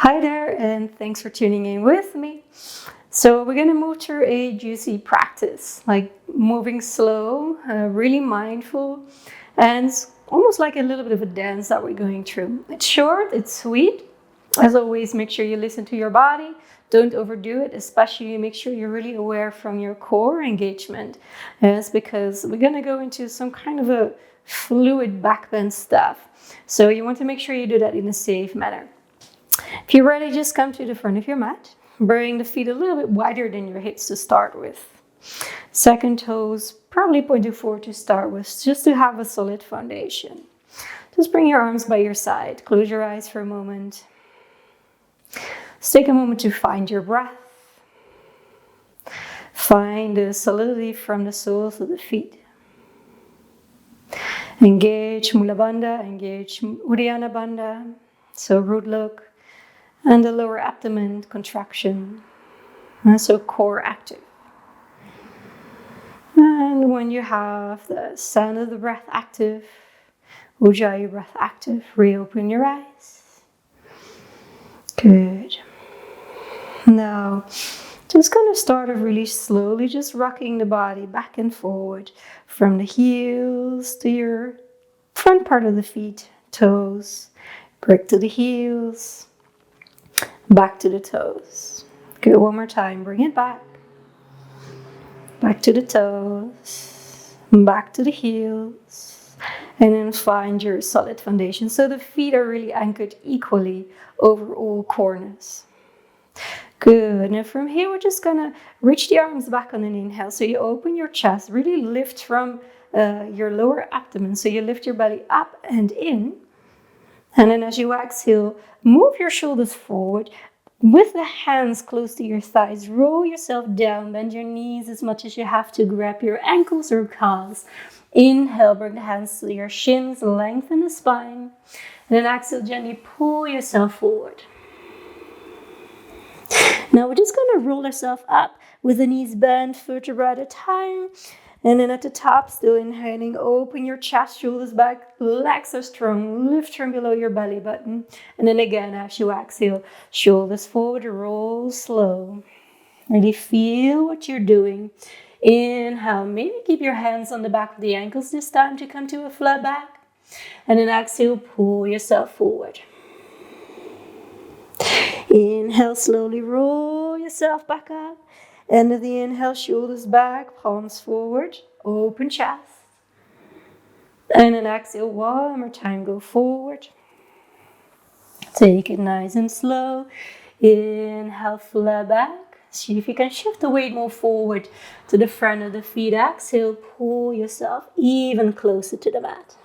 Hi there, and thanks for tuning in with me. So, we're going to move through a juicy practice, like moving slow, really mindful, and it's almost like a little bit of a dance that we're going through. It's short, it's sweet. As always, make sure you listen to your body. Don't overdo it, especially make sure you're really aware from your core engagement. Yes, because we're going to go into some kind of a fluid backbend stuff. So, you want to make sure you do that in a safe manner. If you're ready, just come to the front of your mat. Bring the feet a little bit wider than your hips to start with. Second toes probably pointing forward to start with, just to have a solid foundation. Just bring your arms by your side. Close your eyes for a moment. Just take a moment to find your breath. Find the solidity from the soles of the feet. Engage Mula Bandha, engage Uddiyana Bandha. So root look. And the lower abdomen contraction, so core active. And when you have the sound of the breath active, Ujjayi breath active, reopen your eyes. Good. Now, just going to start off really slowly, just rocking the body back and forward from the heels to your front part of the feet, toes, break to the heels. Back to the toes. Good, one more time. Bring it back. Back to the toes. Back to the heels. And then find your solid foundation. So the feet are really anchored equally over all corners. Good. And from here, we're just going to reach the arms back on an inhale. So you open your chest. Really lift from your lower abdomen. So you lift your belly up and in. And then as you exhale, move your shoulders forward with the hands close to your thighs. Roll yourself down, bend your knees as much as you have to, grab your ankles or calves. Inhale, bring the hands to your shins, lengthen the spine. And then exhale, gently pull yourself forward. Now we're just going to roll ourselves up with the knees bent, vertebra at a time. And then at the top, still inhaling, open your chest, shoulders back, legs are strong, lift from below your belly button. And then again, as you exhale, shoulders forward, roll slow. Really feel what you're doing. Inhale, maybe keep your hands on the back of the ankles this time to come to a flat back. And then exhale, pull yourself forward. Inhale, slowly roll yourself back up. End of the inhale, shoulders back, palms forward, open chest. And then exhale, one more time, go forward. Take it nice and slow. Inhale, flat back. See if you can shift the weight more forward to the front of the feet. Exhale, pull yourself even closer to the mat.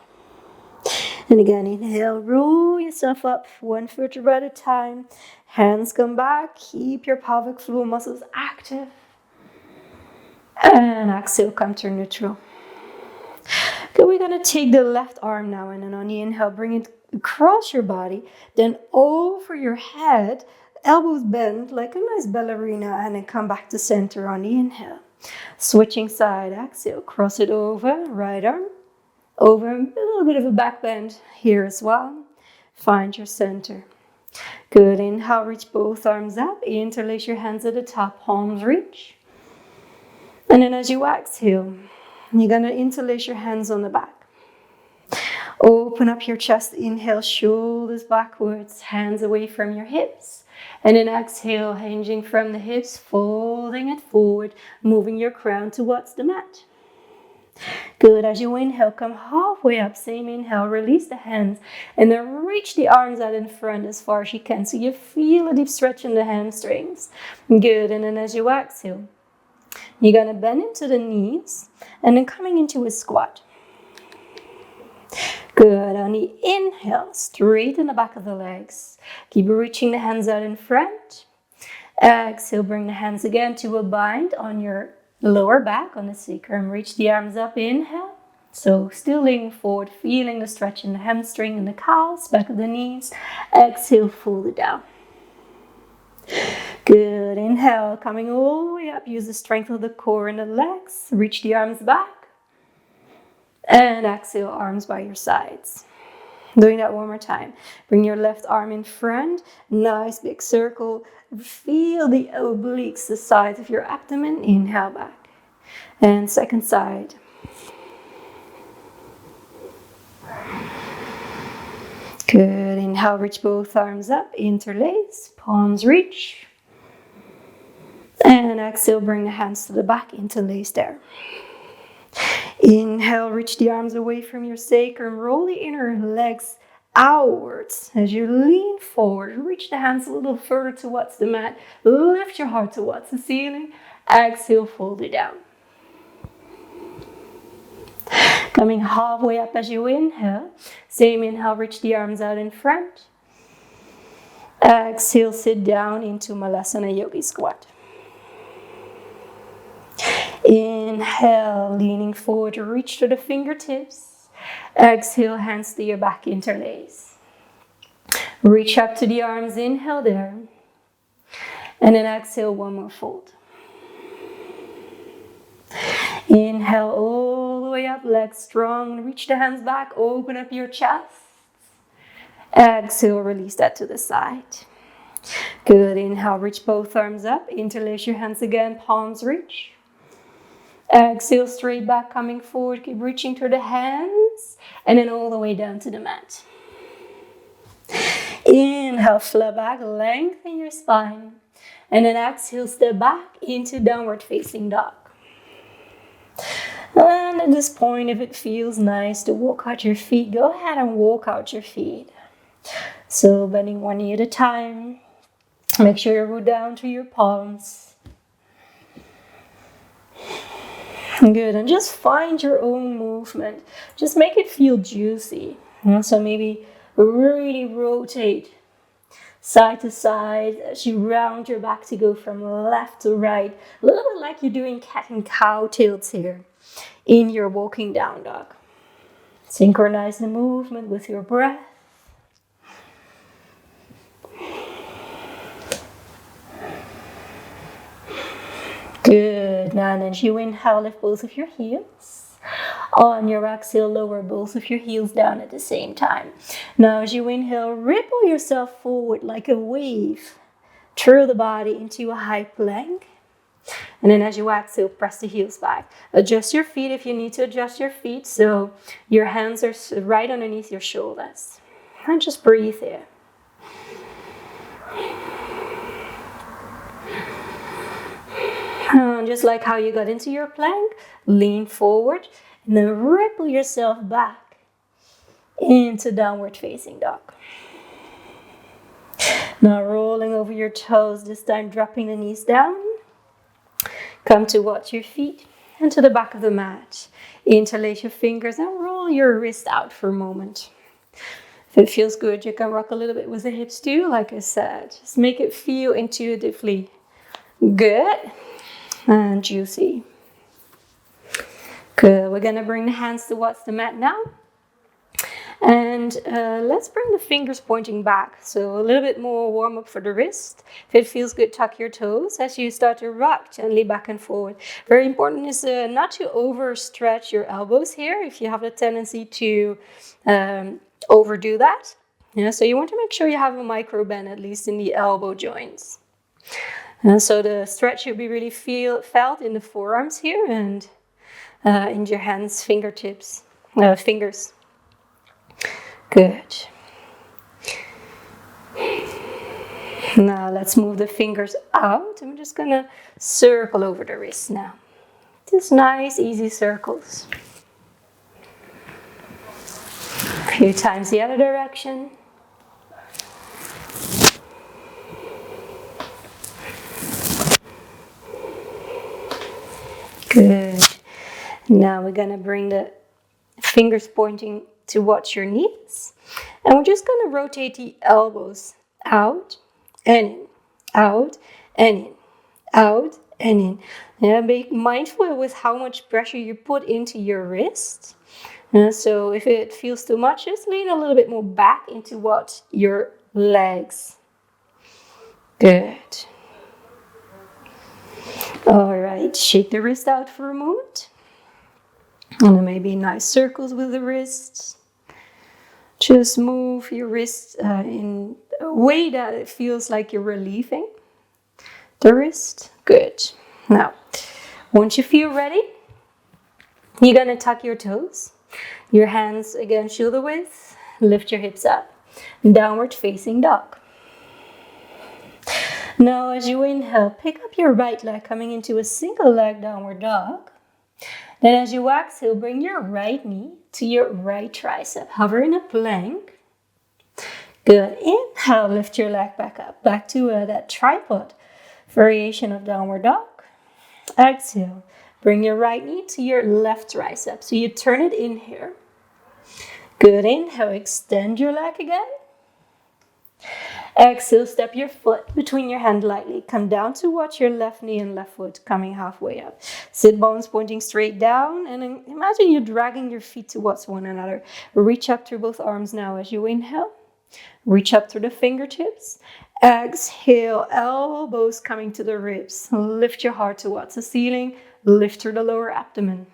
And again, inhale, roll yourself up one vertebra at a time. Hands come back. Keep your pelvic floor muscles active. And exhale, come to neutral. Okay, we're going to take the left arm now, and then on the inhale, bring it across your body, then over your head, elbows bent like a nice ballerina, and then come back to center on the inhale. Switching side, exhale, cross it over, right arm, over, a little bit of a back bend here as well. Find your center. Good, inhale, reach both arms up, interlace your hands at the top, palms reach. And then as you exhale, you're going to interlace your hands on the back. Open up your chest, inhale, shoulders backwards, hands away from your hips. And then exhale, hinging from the hips, folding it forward, moving your crown towards the mat. Good, as you inhale, come halfway up, same inhale, release the hands, and then reach the arms out in front as far as you can. So you feel a deep stretch in the hamstrings. Good, and then as you exhale, you're going to bend into the knees and then coming into a squat. Good. On the inhale, straighten the back of the legs. Keep reaching the hands out in front. Exhale, bring the hands again to a bind on your lower back, on the sacrum. Reach the arms up. Inhale. So still leaning forward, feeling the stretch in the hamstring and the calves, back of the knees. Exhale, fold it down. Good. Inhale, coming all the way up. Use the strength of the core and the legs. Reach the arms back. And exhale, arms by your sides. Doing that one more time. Bring your left arm in front. Nice big circle. Feel the obliques, the sides of your abdomen. Inhale back. And second side. Good. Inhale, reach both arms up. Interlace. Palms reach. And exhale, bring the hands to the back. Interlace there. Inhale, reach the arms away from your sacrum. Roll the inner legs outwards as you lean forward. Reach the hands a little further towards the mat. Lift your heart towards the ceiling. Exhale, fold it down. Coming halfway up as you inhale. Same inhale, reach the arms out in front. Exhale, sit down into Malasana Yogi Squat. Inhale, leaning forward, reach to the fingertips. Exhale, hands to your back, interlace. Reach up to the arms, inhale there. And then exhale, one more fold. Inhale all the way up, legs strong. Reach the hands back, open up your chest. Exhale, release that to the side. Good, inhale, reach both arms up. Interlace your hands again, palms reach. Exhale, straight back, coming forward. Keep reaching through the hands. And then all the way down to the mat. Inhale, flat back, lengthen your spine. And then exhale, step back into downward facing dog. And at this point, if it feels nice to walk out your feet, go ahead and walk out your feet. So bending one knee at a time. Make sure you root down to your palms. Good, and just find your own movement. Just make it feel juicy. So maybe really rotate side to side as you round your back to go from left to right. A little bit like you're doing cat and cow tilts here in your walking down dog. Synchronize the movement with your breath. Good. Now, and as you inhale, lift both of your heels. On your exhale, lower both of your heels down at the same time. Now, as you inhale, ripple yourself forward like a wave through the body into a high plank. And then as you exhale, press the heels back. Adjust your feet if you need to adjust your feet so your hands are right underneath your shoulders. And just breathe here. And just like how you got into your plank, lean forward and then ripple yourself back into downward facing dog. Now rolling over your toes, this time dropping the knees down. Come towards your feet and to the back of the mat. Interlace your fingers and roll your wrist out for a moment. If it feels good, you can rock a little bit with the hips too, like I said. Just make it feel intuitively good and juicy. Good. We're going to bring the hands towards the mat now. And let's bring the fingers pointing back. So a little bit more warm up for the wrist. If it feels good, tuck your toes as you start to rock gently back and forward. Very important is not to overstretch your elbows here if you have a tendency to overdo that. Yeah, so you want to make sure you have a micro bend at least in the elbow joints. And so the stretch should be really felt in the forearms here and in your hands, fingers. Good. Now let's move the fingers out. I'm just going to circle over the wrist now. Just nice, easy circles. A few times the other direction. Good. Now we're going to bring the fingers pointing towards your knees. And we're just going to rotate the elbows out and in, out and in, out and in. Yeah, be mindful with how much pressure you put into your wrist. So if it feels too much, just lean a little bit more back into what your legs. Good. All right, shake the wrist out for a moment. And then maybe nice circles with the wrists. Just move your wrist in a way that it feels like you're relieving the wrist. Good. Now, once you feel ready, you're gonna tuck your toes. Your hands again shoulder width. Lift your hips up. Downward facing dog. Now as you inhale, pick up your right leg coming into a single leg downward dog. Then as you exhale, bring your right knee to your right tricep. Hover in a plank. Good. Inhale, lift your leg back up. Back to that tripod variation of downward dog. Exhale. Bring your right knee to your left tricep. So you turn it in here. Good. Inhale, extend your leg again. Exhale, step your foot between your hand lightly. Come down to watch your left knee and left foot coming halfway up. Sit bones pointing straight down, and imagine you're dragging your feet towards one another. Reach up through both arms now as you inhale. Reach up through the fingertips. Exhale, elbows coming to the ribs. Lift your heart towards the ceiling. Lift through the lower abdomen.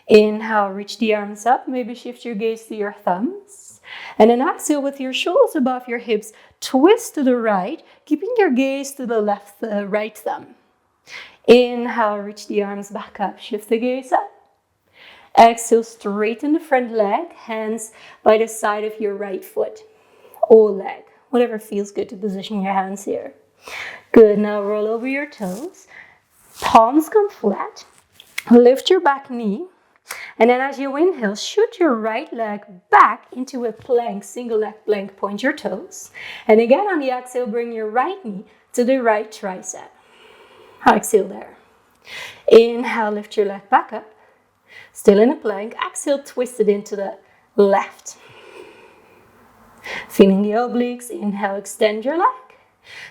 Inhale, reach the arms up. Maybe shift your gaze to your thumbs. And then exhale with your shoulders above your hips. Twist to the right, keeping your gaze to the left, right thumb. Inhale, reach the arms back up. Shift the gaze up. Exhale, straighten the front leg. Hands by the side of your right foot. Or leg. Whatever feels good to position your hands here. Good. Now roll over your toes. Palms come flat. Lift your back knee. And then as you inhale, shoot your right leg back into a plank, single leg plank. Point your toes. And again on the exhale, bring your right knee to the right tricep. Exhale there. Inhale, lift your leg back up. Still in a plank. Exhale, twist it into the left. Feeling the obliques. Inhale, extend your leg.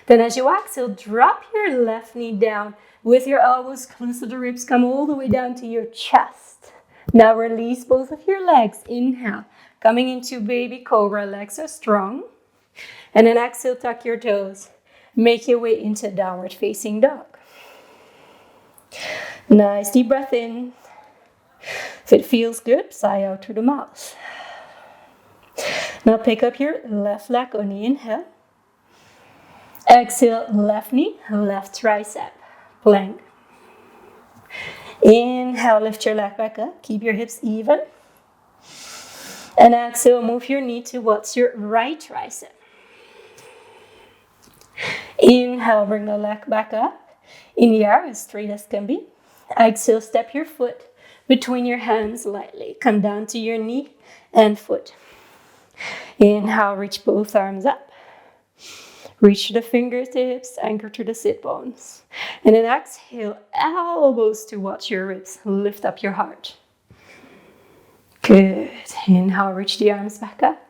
Then as you exhale, drop your left knee down with your elbows close to the ribs. Come all the way down to your chest. Now release both of your legs. Inhale, coming into baby cobra. Legs are strong. And then exhale, tuck your toes. Make your way into downward facing dog. Nice deep breath in. If it feels good, sigh out through the mouth. Now pick up your left leg on the inhale. Exhale, left knee, left tricep. Plank. Inhale, lift your leg back up. Keep your hips even. And exhale, move your knee towards your right tricep. Inhale, bring the leg back up. In the air, as straight as can be. Exhale, step your foot between your hands lightly. Come down to your knee and foot. Inhale, reach both arms up. Reach to the fingertips, anchor to the sit bones. And then exhale, elbows towards your ribs. Lift up your heart. Good. Inhale, reach the arms back up.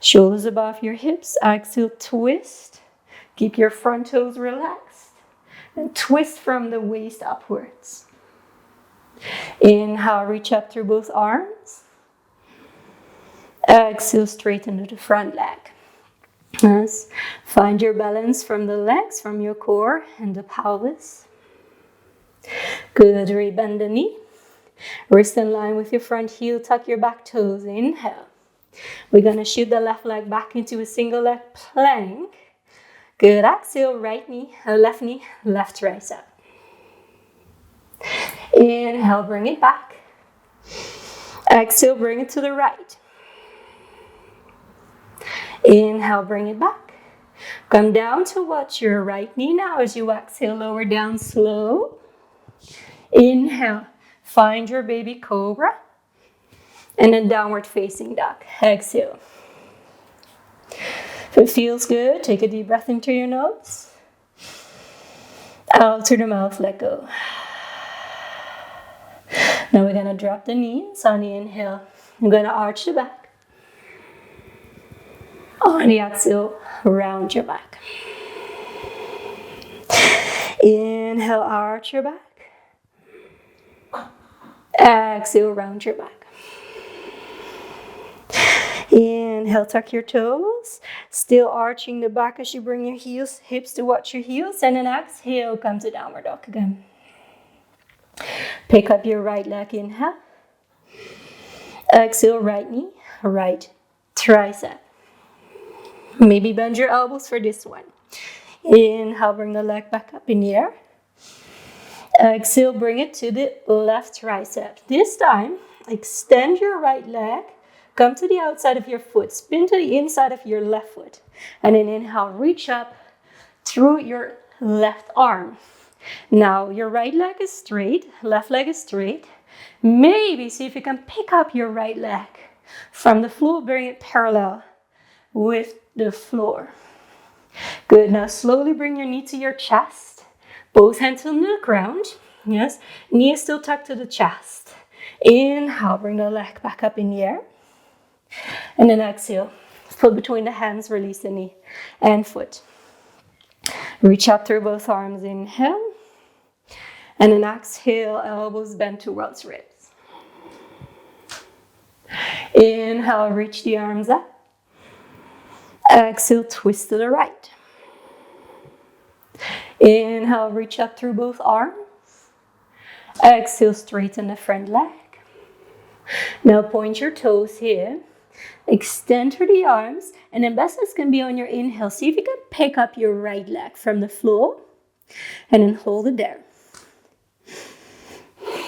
Shoulders above your hips. Exhale, twist. Keep your front toes relaxed. And twist from the waist upwards. Inhale, reach up through both arms. Exhale, straighten to the front leg. Yes. Find your balance from the legs, from your core and the pelvis. Good. Rebend the knee. Wrist in line with your front heel. Tuck your back toes. Inhale. We're going to shoot the left leg back into a single leg plank. Good. Exhale, right knee, left tricep. Inhale, bring it back. Exhale, bring it to the right. Inhale, bring it back. Come down to watch your right knee now as you exhale, lower down slow. Inhale, find your baby cobra. And then downward facing dog. Exhale. If it feels good, take a deep breath into your nose. Out through the mouth, let go. Now we're going to drop the knees on the inhale. I'm going to arch the back. On the exhale, round your back. Inhale, arch your back. Exhale, round your back. Inhale, tuck your toes. Still arching the back as you bring your hips towards your heels. And then exhale, come to downward dog again. Pick up your right leg, inhale. Exhale, right knee, right tricep. Maybe bend your elbows for this one. Inhale, bring the leg back up in the air. Exhale, bring it to the left tricep. This time, extend your right leg, come to the outside of your foot, spin to the inside of your left foot. And then inhale, reach up through your left arm. Now, your right leg is straight, left leg is straight. Maybe see if you can pick up your right leg from the floor, bring it parallel with the floor. Good, now slowly bring your knee to your chest. Both hands on the ground. Yes, knee is still tucked to the chest. Inhale, bring the leg back up in the air. And then exhale, foot between the hands, release the knee and foot. Reach up through both arms, inhale. And then exhale, elbows bend towards ribs. Inhale, reach the arms up. Exhale, twist to the right. Inhale, reach up through both arms. Exhale, straighten the front leg. Now point your toes here. Extend through the arms. And then best as can be on your inhale, see if you can pick up your right leg from the floor. And then hold it there.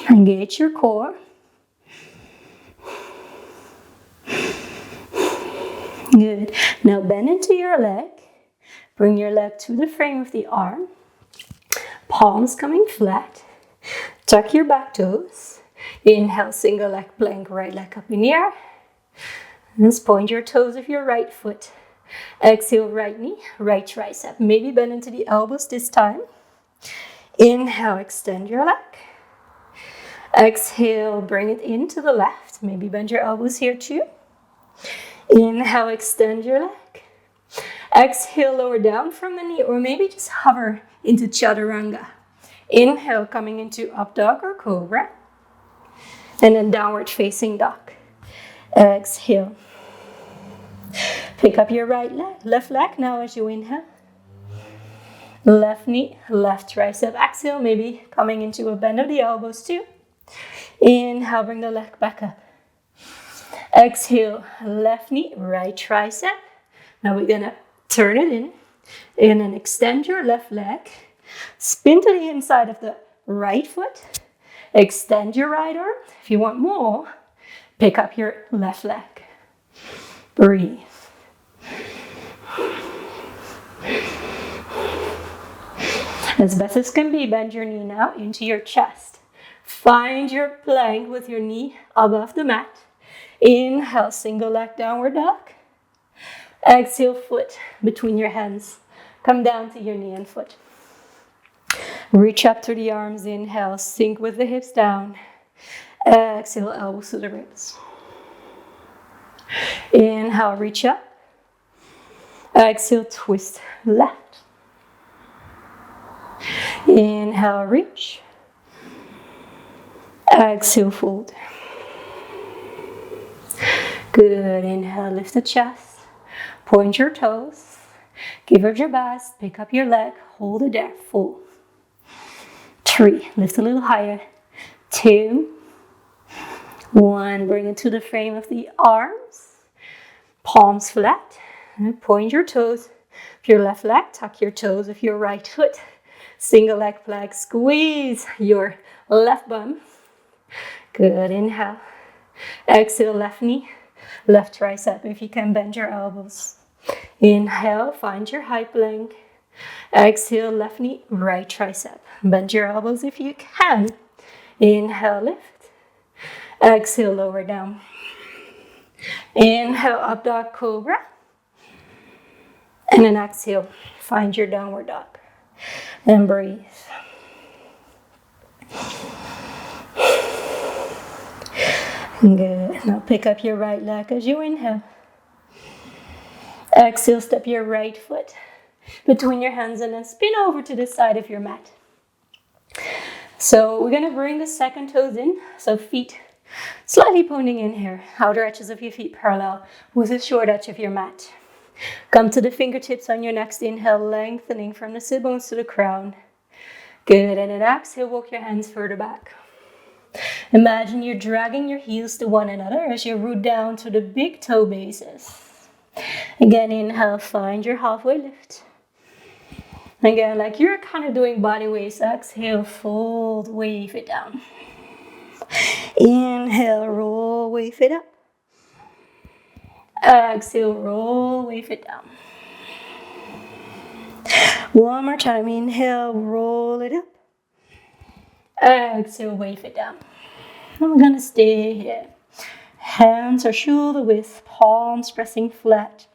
Engage your core. Good. Now bend into your leg. Bring your leg to the frame of the arm. Palms coming flat. Tuck your back toes. Inhale, single leg plank, right leg up in the air. And point your toes of your right foot. Exhale, right knee, right tricep. Maybe bend into the elbows this time. Inhale, extend your leg. Exhale, bring it into the left. Maybe bend your elbows here too. Inhale, extend your leg. Exhale, lower down from the knee, or maybe just hover into chaturanga. Inhale, coming into up dog or cobra. And then downward facing dog. Exhale. Pick up your right leg, left leg now as you inhale. Left knee, left tricep. Exhale, maybe coming into a bend of the elbows too. Inhale, bring the leg back up. Exhale, left knee, right tricep. Now we're gonna turn it in. And then extend your left leg. Spin to the inside of the right foot. Extend your right arm. If you want more, pick up your left leg. Breathe. As best as can be, bend your knee now into your chest. Find your plank with your knee above the mat. Inhale, single leg downward dog. Exhale, foot between your hands. Come down to your knee and foot. Reach up through the arms. Inhale, sink with the hips down. Exhale, elbows to the ribs. Inhale, reach up. Exhale, twist left. Inhale, reach. Exhale, fold. Good. Inhale, lift the chest. Point your toes. Give it your best. Pick up your leg. Hold it there. 4, 3. Lift a little higher. 2, 1. Bring it to the frame of the arms. Palms flat. And point your toes. If your left leg, tuck your toes of your right foot. Single leg plank. Squeeze your left bum. Good. Inhale. Exhale, left knee, left tricep. If you can, bend your elbows. Inhale, find your high plank. Exhale, left knee, right tricep. Bend your elbows if you can. Inhale, lift. Exhale, lower down. Inhale, up dog cobra. And then exhale, find your downward dog. And breathe. Good. Now pick up your right leg as you inhale. Exhale, step your right foot between your hands and then spin over to the side of your mat. So we're going to bring the second toes in. So feet slightly pointing in here. Outer edges of your feet parallel with the short edge of your mat. Come to the fingertips on your next inhale, lengthening from the sit bones to the crown. Good. And then exhale, walk your hands further back. Imagine you're dragging your heels to one another as you root down to the big toe bases. Again, inhale, find your halfway lift. Again, like you're kind of doing body weights. Exhale, fold, wave it down. Inhale, roll, wave it up. Exhale, roll, wave it down. One more time. Inhale, roll it up. Exhale, wave it down. And we're gonna stay here. Hands are shoulder width, palms pressing flat.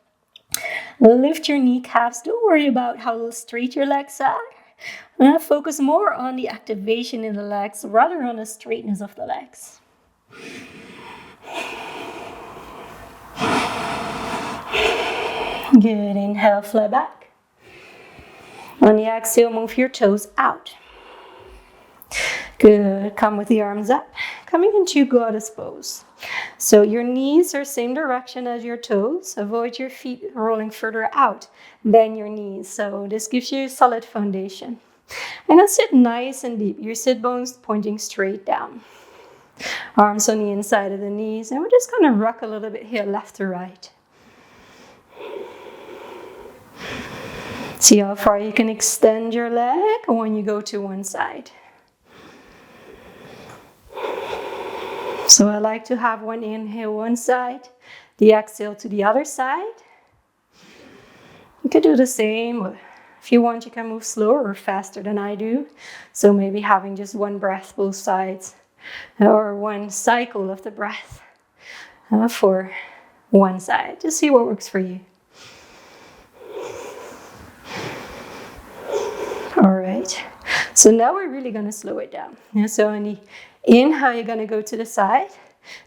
Lift your kneecaps. Don't worry about how straight your legs are. Focus more on the activation in the legs rather on the straightness of the legs. Good. Inhale, flat back. On the exhale, move your toes out. Good. Come with the arms up. Coming into goddess pose. So your knees are same direction as your toes. Avoid your feet rolling further out than your knees. So this gives you a solid foundation. And then sit nice and deep. Your sit bones pointing straight down. Arms on the inside of the knees. And we're just going to rock a little bit here, left to right. See how far you can extend your leg when you go to one side. So I like to have one inhale one side, the exhale to the other side. You can do the same. If you want, you can move slower or faster than I do. So maybe having just one breath both sides, or one cycle of the breath for one side. Just see what works for you. All right. So now we're really going to slow it down. So on the inhale, you're going to go to the side.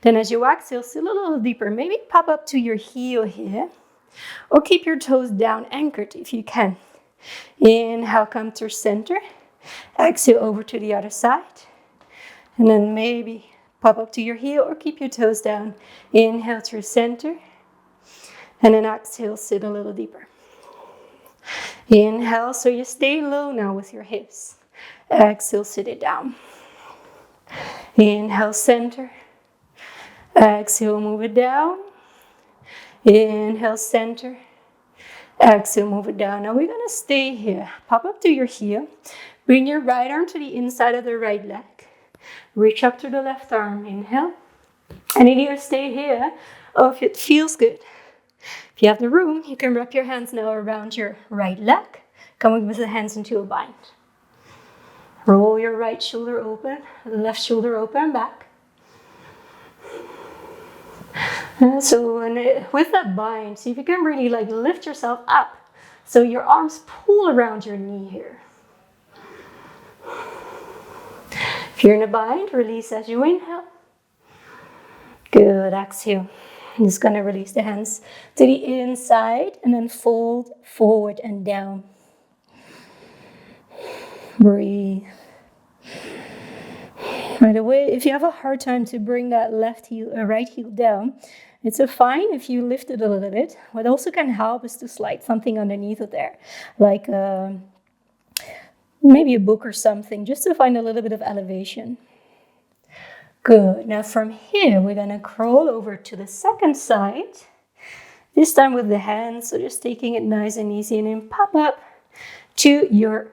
Then as you exhale, still a little deeper. Maybe pop up to your heel here. Or keep your toes down, anchored if you can. Inhale, come to center. Exhale over to the other side. And then maybe pop up to your heel or keep your toes down. Inhale through center. And then exhale, sit a little deeper. Inhale, so you stay low now with your hips. Exhale, sit it down. Inhale, center. Exhale, move it down. Inhale, center. Exhale, move it down. Now we're going to stay here. Pop up to your heel. Bring your right arm to the inside of the right leg. Reach up to the left arm. Inhale. And either stay here or if it feels good. If you have the room, you can wrap your hands now around your right leg. Coming with the hands into a bind. Roll your right shoulder open, left shoulder open, back. So with that bind, see if you can really lift yourself up. So your arms pull around your knee here. If you're in a bind, release as you inhale. Good, exhale. I'm just going to release the hands to the inside and then fold forward and down. Breathe. Right away, if you have a hard time to bring that right heel down, it's fine if you lift it a little bit. What also can help is to slide something underneath it there, like maybe a book or something, just to find a little bit of elevation. Good. Now from here, we're going to crawl over to the second side. This time with the hands, so just taking it nice and easy, and then pop up to your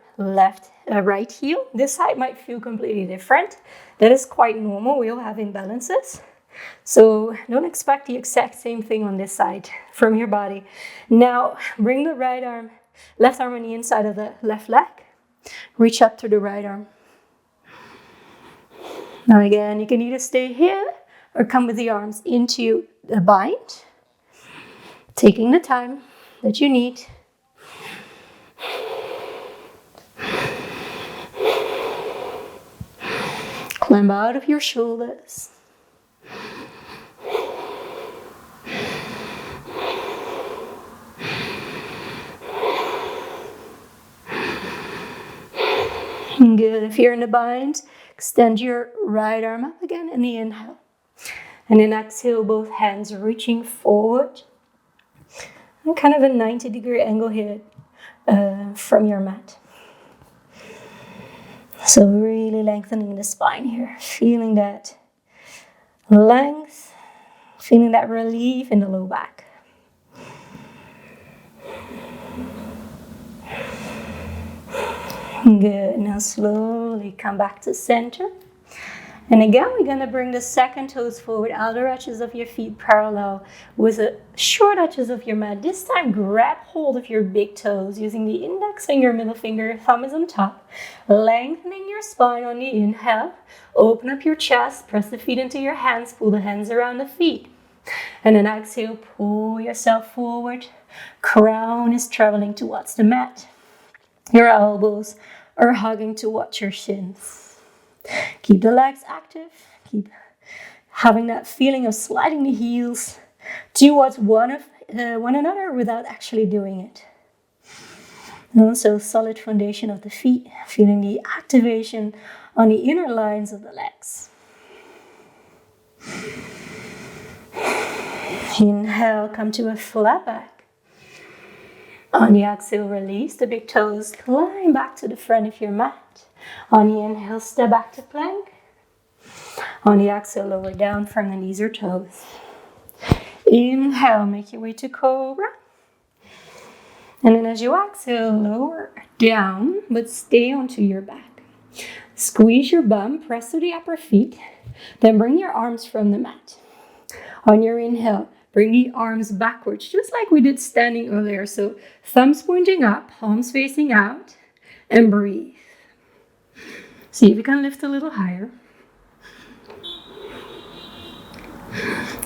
right heel. This side might feel completely different. That is quite normal. We all have imbalances. So don't expect the exact same thing on this side from your body. Now bring the left arm on the inside of the left leg. Reach up to the right arm. Now again, you can either stay here or come with the arms into the bind. Taking the time that you need. Climb out of your shoulders. Good. If you're in a bind, extend your right arm up again in the inhale. And then exhale, both hands reaching forward. And kind of a 90-degree angle here from your mat. So really lengthening the spine here, feeling that length, feeling that relief in the low back. Good, now slowly come back to center. And again, we're gonna bring the second toes forward, outer edges of your feet parallel with the short edges of your mat. This time, grab hold of your big toes using the index finger, middle finger, thumb is on top. Lengthening your spine on the inhale. Open up your chest, press the feet into your hands, pull the hands around the feet. And then exhale, pull yourself forward. Crown is traveling towards the mat. Your elbows are hugging towards your shins. Keep the legs active. Keep having that feeling of sliding the heels towards one another without actually doing it. And also solid foundation of the feet, feeling the activation on the inner lines of the legs. Inhale, come to a flat back. On the exhale, release the big toes, climb back to the front of your mat. On the inhale, step back to plank. On the exhale, lower down from the knees or toes. Inhale, make your way to cobra. And then as you exhale, lower down, but stay onto your back. Squeeze your bum, press to the upper feet. Then bring your arms from the mat. On your inhale, bring the arms backwards, just like we did standing earlier. So thumbs pointing up, palms facing out, and breathe. See if you can lift a little higher.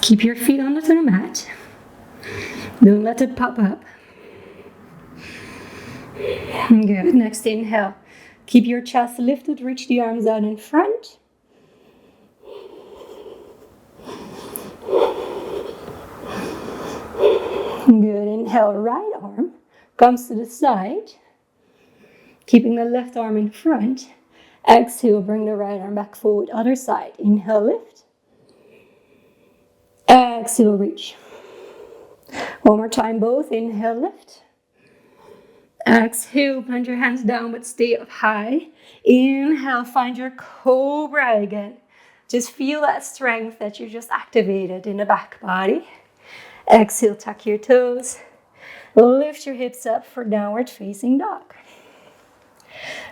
Keep your feet onto the mat. Don't let it pop up. Good. Next inhale. Keep your chest lifted. Reach the arms out in front. Good. Inhale. Right arm comes to the side. Keeping the left arm in front. Exhale. Bring the right arm back forward. Other side. Inhale. Lift. Exhale, reach. One more time, both. Inhale, lift. Exhale, plant your hands down, but stay up high. Inhale, find your cobra again. Just feel that strength that you just activated in the back body. Exhale, tuck your toes. Lift your hips up for downward facing dog.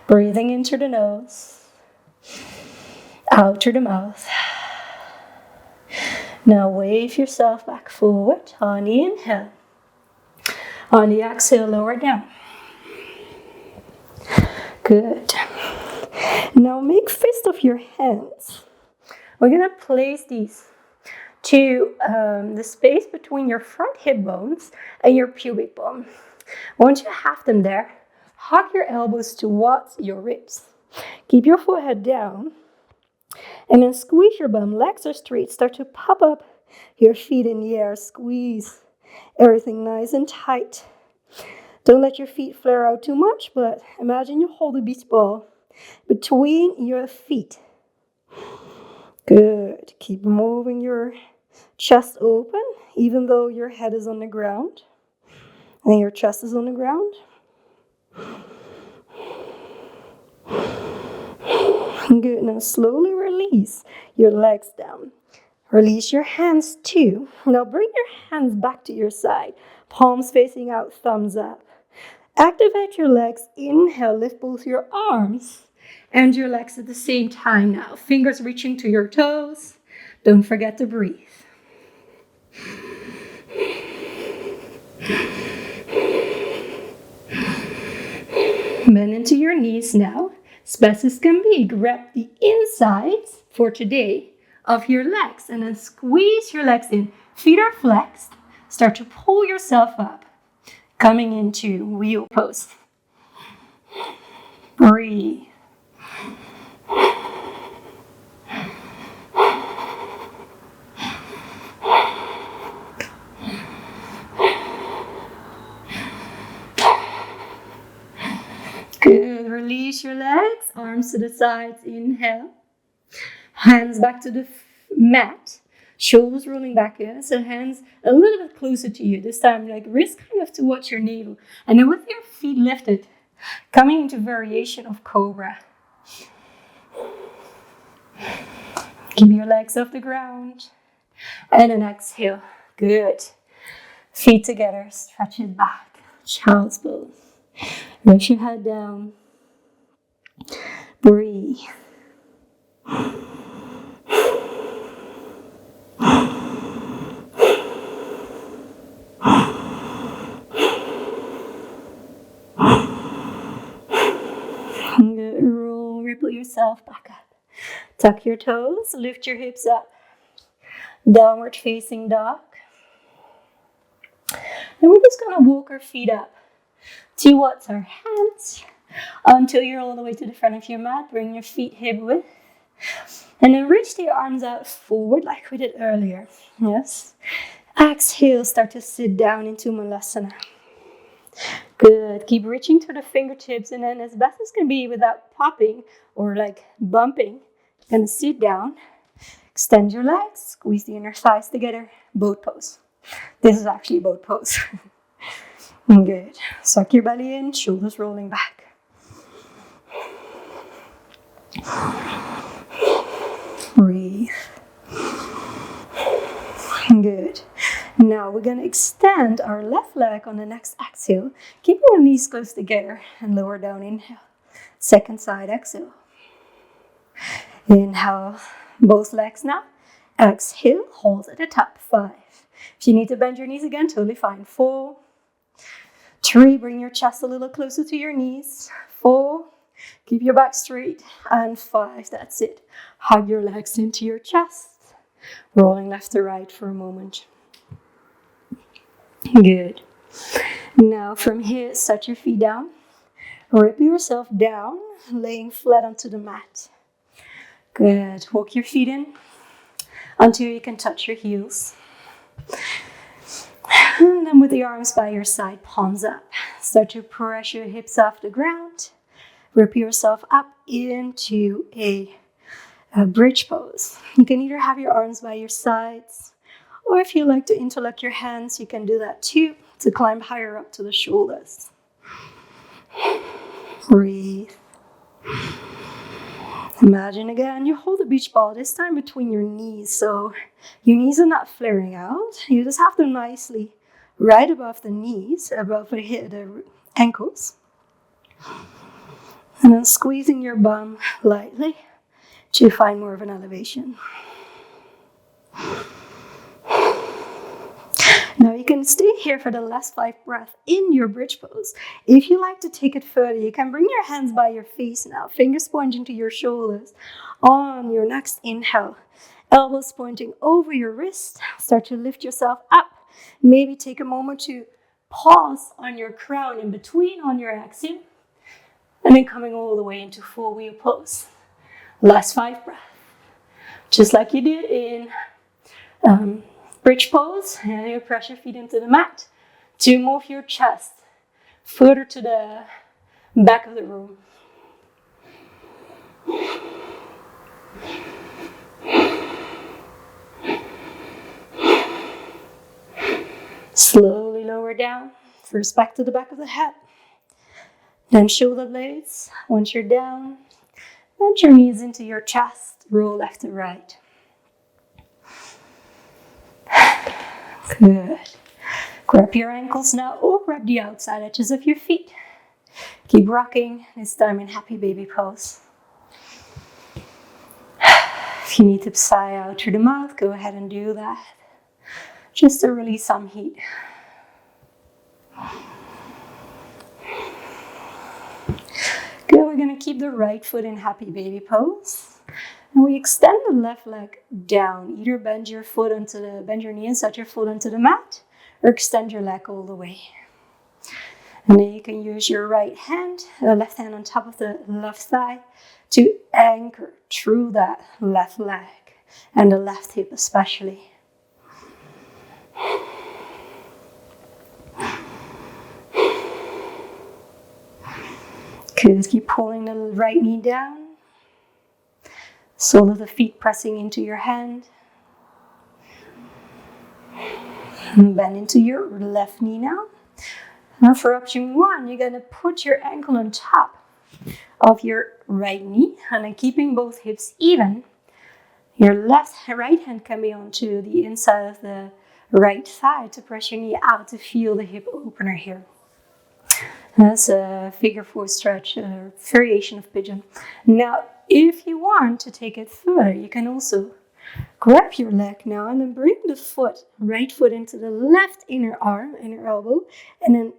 Breathing in through the nose. Out through the mouth. Now wave yourself back forward on the inhale. On the exhale, lower down. Good. Now make fist of your hands. We're going to place these to the space between your front hip bones and your pubic bone. Once you have them there, hug your elbows towards your ribs. Keep your forehead down. And then squeeze your bum. Legs are straight. Start to pop up your feet in the air. Squeeze everything nice and tight. Don't let your feet flare out too much, but imagine you hold a beach ball between your feet. Good. Keep moving your chest open, even though your head is on the ground and your chest is on the ground. Good. Now slowly release your legs down. Release your hands too. Now bring your hands back to your side. Palms facing out, thumbs up. Activate your legs. Inhale, lift both your arms and your legs at the same time now. Fingers reaching to your toes. Don't forget to breathe. Bend into your knees now. As best as can be, grab the insides for today of your legs and then squeeze your legs in. Feet are flexed. Start to pull yourself up. Coming into wheel pose. Breathe. Good. Release your legs. Arms to the sides. Inhale. Hands back to the mat. Shoulders rolling back. So hands a little bit closer to you. This time, like wrist kind of towards your navel. And then with your feet lifted, coming into variation of cobra. Keep your legs off the ground. And then exhale. Good. Feet together. Stretch it back. Child's pose. Raise your head down. Breathe. Good. Roll, ripple yourself back up. Tuck your toes, lift your hips up. Downward facing dog. And we're just going to walk our feet up towards our hands until you're all the way to the front of your mat. Bring your feet hip width. And then reach the arms out forward like we did earlier. Yes. Exhale, start to sit down into Malasana. Good. Keep reaching to the fingertips, and then as best as can be without popping or like bumping, gonna sit down. Extend your legs, squeeze the inner thighs together, boat pose. This is actually boat pose. Good. Suck your belly in, shoulders rolling back. Breathe. Good. Now we're going to extend our left leg on the next exhale. Keep your knees close together and lower down. Inhale. Second side exhale. Inhale, both legs now. Exhale, hold at the top. 5. If you need to bend your knees again, totally fine. 4. 3, bring your chest a little closer to your knees. 4, keep your back straight. And 5, that's it. Hug your legs into your chest. Rolling left to right for a moment. Good. Now from here, set your feet down. Rip yourself down, laying flat onto the mat. Good. Walk your feet in until you can touch your heels. And then with the arms by your side, palms up. Start to press your hips off the ground. Rip yourself up into a bridge pose. You can either have your arms by your sides, or if you like to interlock your hands, you can do that too, to climb higher up to the shoulders. Breathe. Imagine again, you hold the beach ball, this time between your knees, so your knees are not flaring out. You just have them nicely right above the knees, above the ankles. And then squeezing your bum lightly to find more of an elevation. Now you can stay here for the last 5 breaths in your bridge pose. If you like to take it further, you can bring your hands by your face now, fingers pointing to your shoulders. On your next inhale, elbows pointing over your wrist. Start to lift yourself up. Maybe take a moment to pause on your crown in between on your exhale. And then coming all the way into full wheel pose. Last 5 breaths. Just like you did in bridge pose, and you press your feet into the mat to move your chest further to the back of the room. Slowly lower down, first back to the back of the head. Then shoulder blades. Once you're down, bend your knees into your chest, roll left to right. Good. Grab your ankles now, or grab the outside edges of your feet. Keep rocking, this time in happy baby pose. If you need to sigh out through the mouth, go ahead and do that. Just to release some heat. Good, we're going to keep the right foot in happy baby pose. And we extend the left leg down. Either bend your knee and set your foot onto the mat, or extend your leg all the way. And then you can use your left hand on top of the left thigh to anchor through that left leg and the left hip especially. Good, keep pulling the right knee down. Sole of the feet pressing into your hand. And bend into your left knee now. Now for option 1, you're going to put your ankle on top of your right knee. And then keeping both hips even, Your right hand can be onto the inside of the right thigh to press your knee out to feel the hip opener here. That's a figure 4 stretch, a variation of pigeon. Now, if you want to take it further, you can also grab your leg now and then bring the right foot into the left inner arm, inner elbow, and then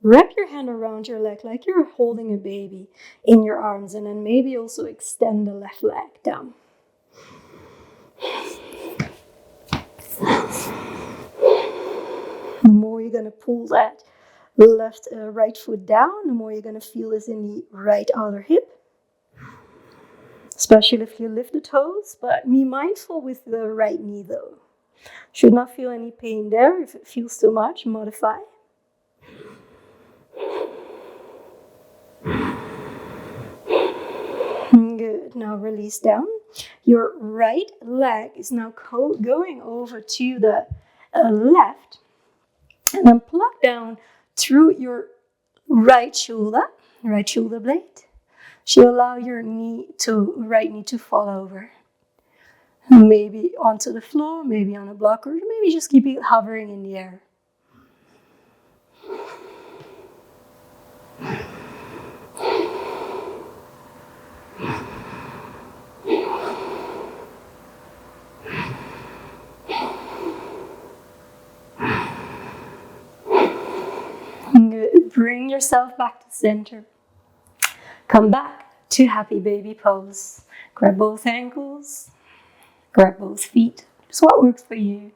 wrap your hand around your leg like you're holding a baby in your arms, and then maybe also extend the left leg down. The more you're going to pull that right foot down, the more you're going to feel this in the right outer hip. Especially if you lift the toes, but be mindful with the right knee though. Should not feel any pain there. If it feels too much, modify. Good. Now release down. Your right leg is now going over to the left, and then pluck down through your right shoulder blade. So allow your right knee to fall over. Maybe onto the floor, maybe on a block, or maybe just keep it hovering in the air. Good. Bring yourself back to center. Come back to happy baby pose. Grab both ankles, grab both feet. Just what works for you.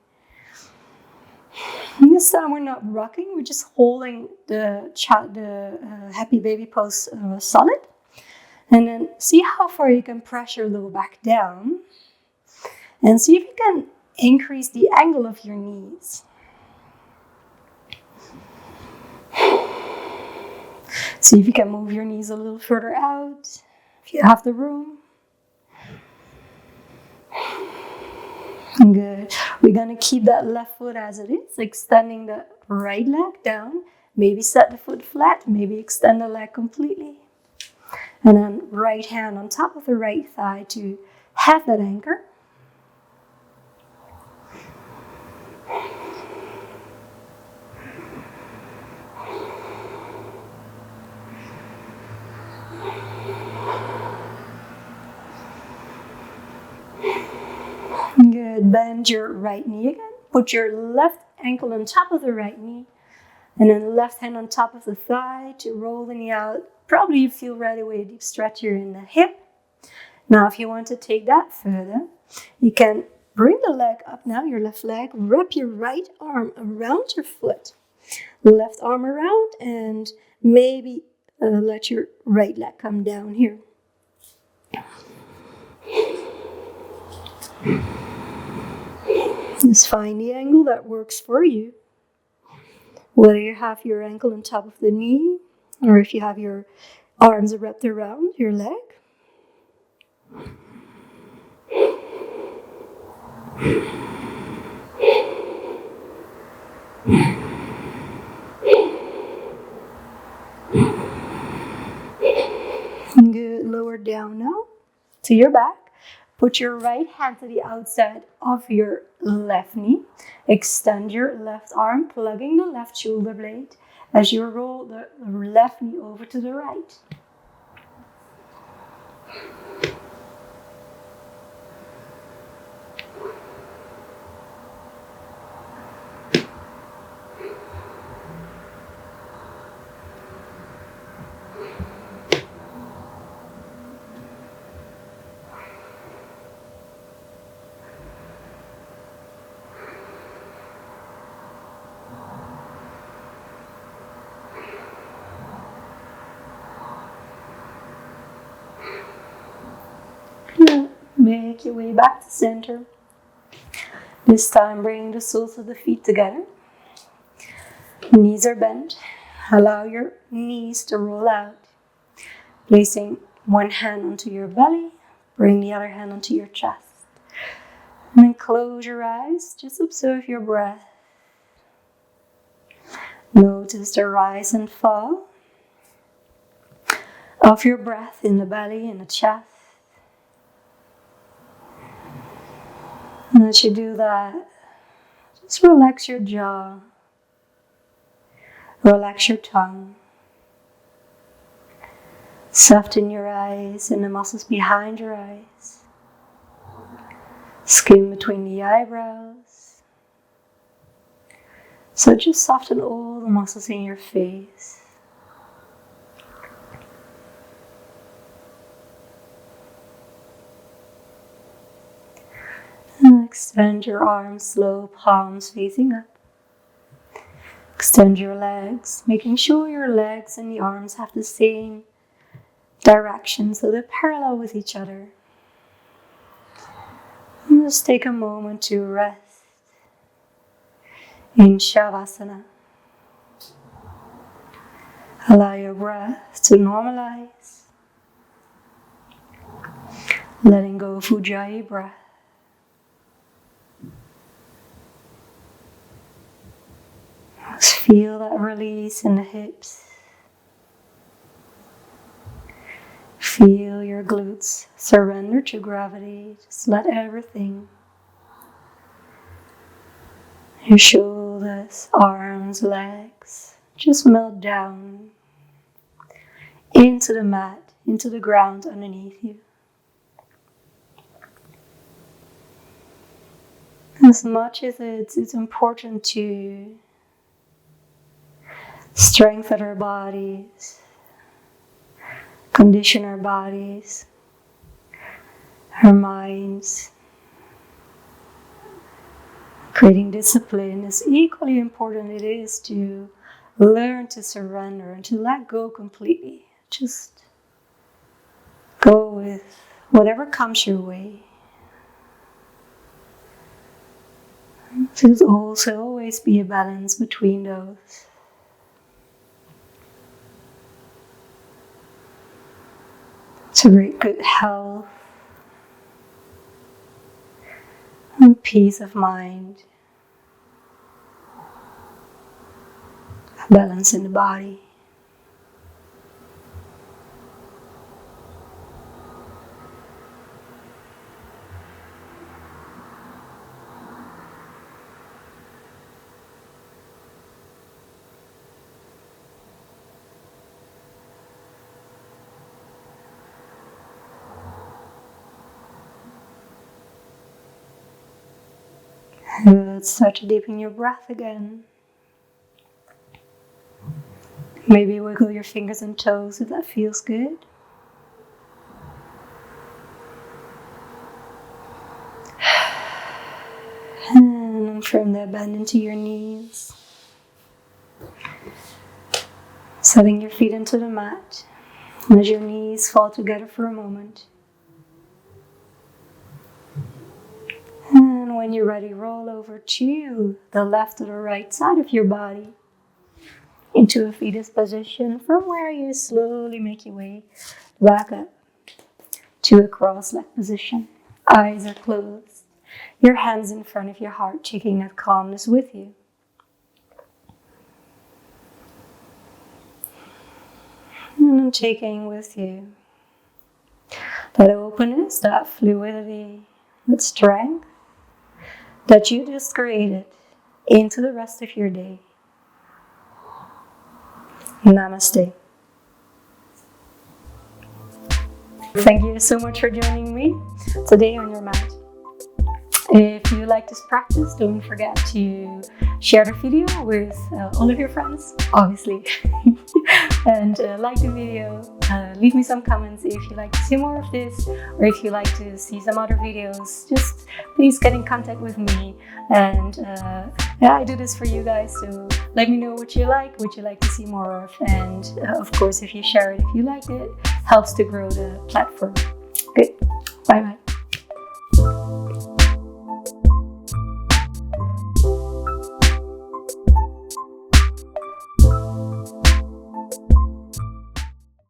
And this time we're not rocking, we're just holding the happy baby pose solid. And then see how far you can press your low back down. And see if you can increase the angle of your knees. See if you can move your knees a little further out, if you have the room. Good. We're going to keep that left foot as it is, extending the right leg down. Maybe set the foot flat, maybe extend the leg completely. And then right hand on top of the right thigh to have that anchor. Good. Bend your right knee again. Put your left ankle on top of the right knee. And then left hand on top of the thigh to roll the knee out. Probably you feel right away a deep stretch here in the hip. Now if you want to take that further, you can bring the leg up now, your left leg. Wrap your right arm around your foot. Left arm around, and maybe let your right leg come down here. Just find the angle that works for you. Whether you have your ankle on top of the knee, or if you have your arms wrapped around your leg. Good. Lower down now to your back. Put your right hand to the outside of your left knee. Extend your left arm, plugging the left shoulder blade as you roll the left knee over to the right. Make your way back to center. This time bring the soles of the feet together. Knees are bent. Allow your knees to roll out. Placing one hand onto your belly. Bring the other hand onto your chest. And then close your eyes. Just observe your breath. Notice the rise and fall of your breath in the belly and the chest. And as you do that, just relax your jaw, relax your tongue, soften your eyes and the muscles behind your eyes, skin between the eyebrows. So just soften all the muscles in your face. And extend your arms, slow, palms facing up. Extend your legs, making sure your legs and the arms have the same direction so they're parallel with each other. And just take a moment to rest in Shavasana. Allow your breath to normalize, letting go of Ujjayi breath. Just feel that release in the hips. Feel your glutes surrender to gravity. Just let everything, your shoulders, arms, legs, just melt down into the mat, into the ground underneath you. As much as it's important to strengthen our bodies, condition our bodies, our minds, creating discipline, is equally important it is to learn to surrender and to let go completely. Just go with whatever comes your way. So there's also always be a balance between those. To great good health and peace of mind, balance in the body. Good. Start to deepen your breath again. Maybe wiggle your fingers and toes if that feels good. And from there, bend into your knees. Setting your feet into the mat. As your knees fall together for a moment. And when you're ready, roll over to the left or the right side of your body into a fetus position, from where you slowly make your way back up to a cross-legged position. Eyes are closed. Your hands in front of your heart, taking that calmness with you. And taking with you that openness, that fluidity, that strength that you just created into the rest of your day. Namaste. Thank you so much for joining me today on your mat. If you like this practice, don't forget to share the video with all of your friends, obviously. And like the video, leave me some comments if you like to see more of this, or if you like to see some other videos. Just please get in contact with me, and yeah, I do this for you guys, so let me know what you like to see more of, and of course, if you share it, if you like it, helps to grow the platform.